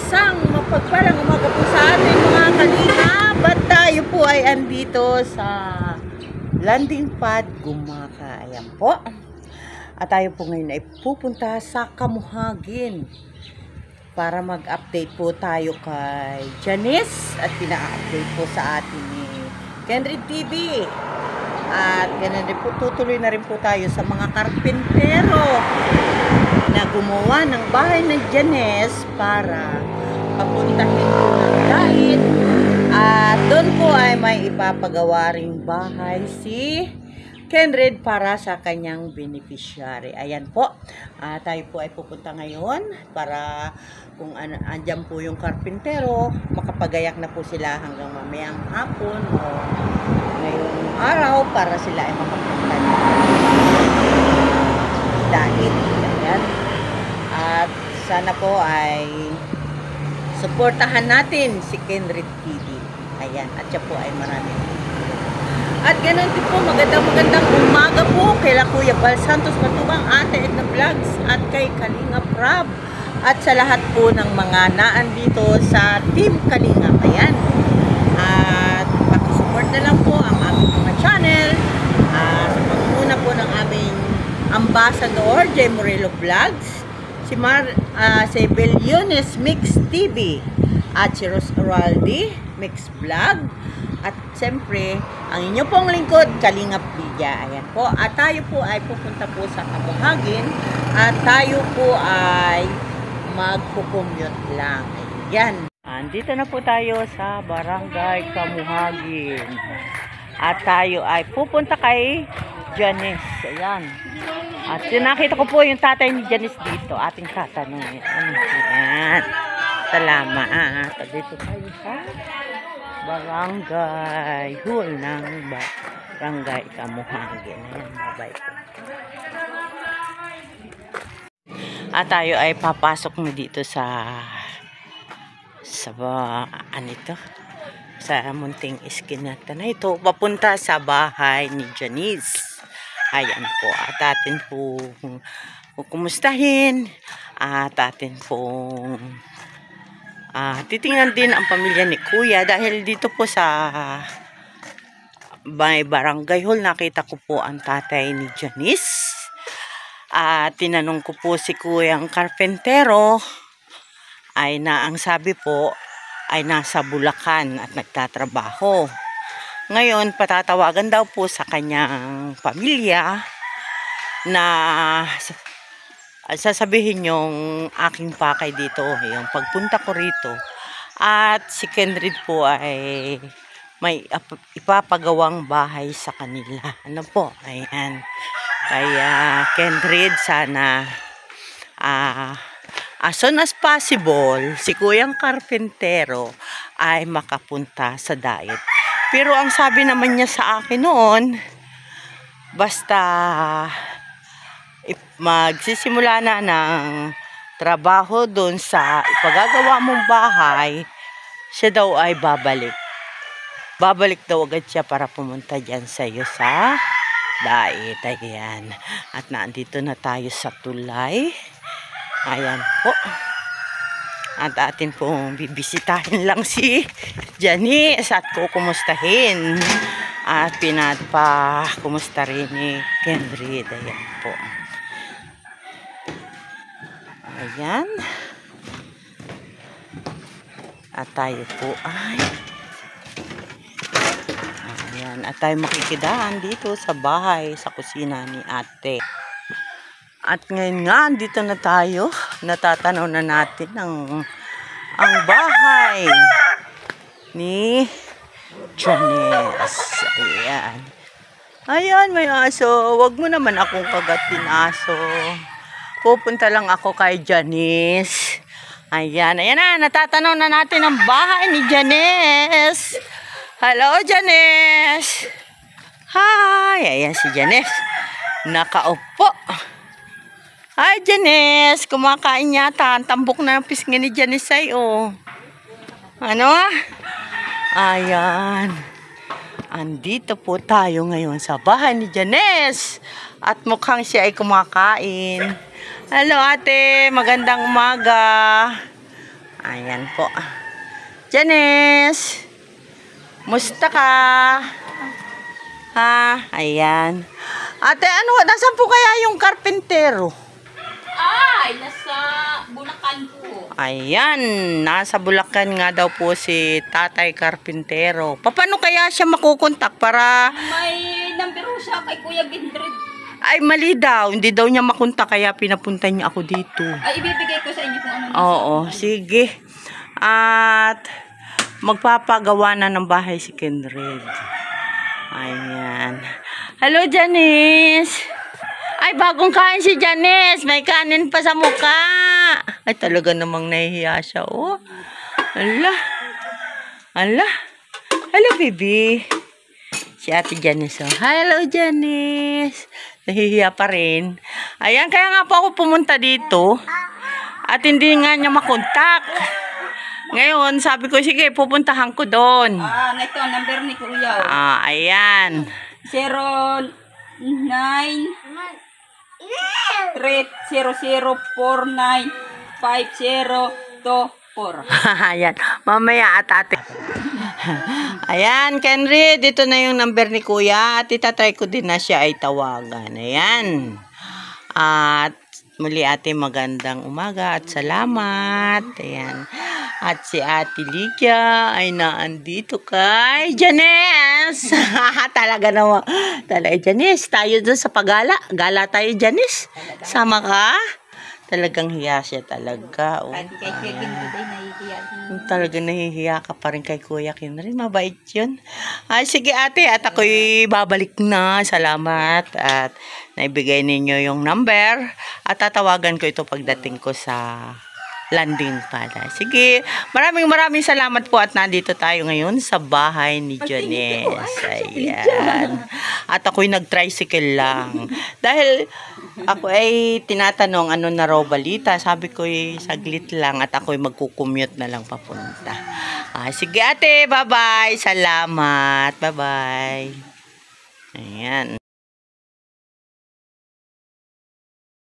Isang mapagpalang umaga po sa atin mga kalingap. At tayo po ay andito sa landing pad Gumaka. Ayan po. At tayo po ngayon ay pupunta sa Kamuhagin para mag-update po tayo kay Janice. At pina-update po sa atin ni Kenrid TV. At ganun din po, tutuloy na rin po tayo sa mga karpentero na gumawa ng bahay ng Janice para papuntahin po ng dait. At doon po ay may ipapagawa ring bahay si Kenrid para sa kanyang beneficiary. Ayan po. Tayo po ay pupunta ngayon para kung andyan po yung karpentero, makapagayak na po sila hanggang mamayang hapon o ngayong araw para sila ay makapunta na dait. Ayan. At sana po ay suportahan natin si Kenrid TV. Ayan. At siya po ay marami. At ganun din po, magandang umaga po kay Kuya Bal Santos Matubang, Ate Edna Vlogs at kay Kalingap Rab. At sa lahat po ng mga naandito sa Team Kalingap. Ayan. At pakisupport na lang po ang aming mga channel. Sa pangunguna po ng aming ambassador, J. Morelo Vlogs, si Beliones Mix TV, at si Rosaraldi Mix Vlog, at siyempre ang inyo pong lingkod, Kalingap Lydia. Ayan po. At tayo po ay pupunta po sa Kamuhagin at tayo po ay magkukumute lang. Ayan. Andito na po tayo sa Barangay Kamuhagin. At tayo ay pupunta kay Janice. Ayan. At nakita ko po yung tatay ni Janice dito. Ating tatanungin. Ayan. Salamat. At dito tayo sa Barangay Hall ng Barangay Kamuhagin. Ayan. Bye-bye po. At tayo ay papasok na dito sa anito, sa munting iskinata na ito, papunta sa bahay ni Janice. Ayan po. At atin pong kukumustahin at atin pong titingnan din ang pamilya ni Kuya dahil dito po sa may barangay hall nakita ko po ang tatay ni Janice. At tinanong ko po si Kuyang karpentero ay ang sabi po ay nasa Bulacan at nagtatrabaho. Ngayon patatawagan daw po sa kanyang pamilya na sasabihin yung aking pakay dito, yung pagpunta ko rito. At si Kenrid po ay may ipapagawang bahay sa kanila. Ano po? Ayan. Kaya Kenrid, sana as soon as possible, si Kuyang karpentero ay makapunta sa dait. Pero ang sabi naman niya sa akin noon, basta magsisimula na ng trabaho doon sa ipagagawa mong bahay, siya daw ay babalik. Babalik daw agad siya para pumunta dyan sa iyo sa dait. Ayan. At naandito na tayo sa tulay. Ayan po. At atin pong bibisitahin lang si Janice at kukumustahin. At kumusta rin ni Kenrid. Ayan po. Ayan. At tayo po ay ayan. At tayo makikidaan dito sa bahay, sa kusina ni ate. At ngayon nga, dito na tayo. Natatanaw na natin ang bahay ni Janice. Ayan. Ayan, may aso. Huwag mo naman akong kagatin, aso. Pupunta lang ako kay Janice. Ayan, ayan na. Natatanaw na natin ang bahay ni Janice. Hello, Janice. Hi. Ayan si Janice. Nakaupo. Hi, Janice. Kumakain yata. Ang tambok na ng pisngi ni Janice sa'yo. Ano? Ayan. Andito po tayo ngayon sa bahay ni Janice. At mukhang siya ay kumakain. Hello, ate. Magandang umaga. Ayan po. Janice! Musta ka? Ha? Ayan. Ate, ano? Nasaan po kaya yung karpintero? Ay, nasa Bulacan po. Ayan. Nasa Bulacan nga daw po si Tatay Karpintero. Paano kaya siya makukontak para... May number po siya kay Kuya Gindred. Ay, mali daw. Hindi daw niya makontak kaya pinapunta niya ako dito. Ay, ibibigay ko sa inyo kung ano. Oo, sige. At magpapagawa na ng bahay si Kindred. Ayan. Hello, Janice. Ay, bagong kain si Janice. May kanin pa sa mukha. Ay, talaga namang nahihiya siya. Oh. Ala. Ala. Hello, baby. Si Ate Janice. Oh. Hello, Janice. Nahihiya pa rin. Ayan, kaya nga po ako pumunta dito. At hindi nga niya makontak. Ngayon, sabi ko, sige, pupuntahan ko doon. Ito, number ni Kuya. Ayan. 09-300495024. Ayan. Mamaya at ate. Ayan, Kenry, dito na yung number ni Kuya. At itatry ko din na siya ay tawagan. Ayan. At muli ate, magandang umaga at salamat. Ayan. At si Ate Lydia ay naandito kay Janice. Talaga naman. Talaga, Janice, tayo doon sa pagala. Gala tayo, Janice. Sama ka? Talagang hiya siya talaga. Oh. Kay Kuya Gindred ay nahihiya din. Talaga nahihiya ka pa rin kay Kuya Kinrin. Mabait yun. Ay, sige ate. At ako'y babalik na. Salamat. At naibigay ninyo yung number. At tatawagan ko ito pagdating ko sa landing pala. Sige. Maraming salamat po. At nandito tayo ngayon sa bahay ni Janice. Ayan. At ako'y nag-tricycle lang. Dahil ako ay tinatanong ano na raw balita. Sabi ko saglit lang at ako'y magkukommute na lang papunta. Sige ate, bye-bye. Salamat. Bye-bye. Ayan.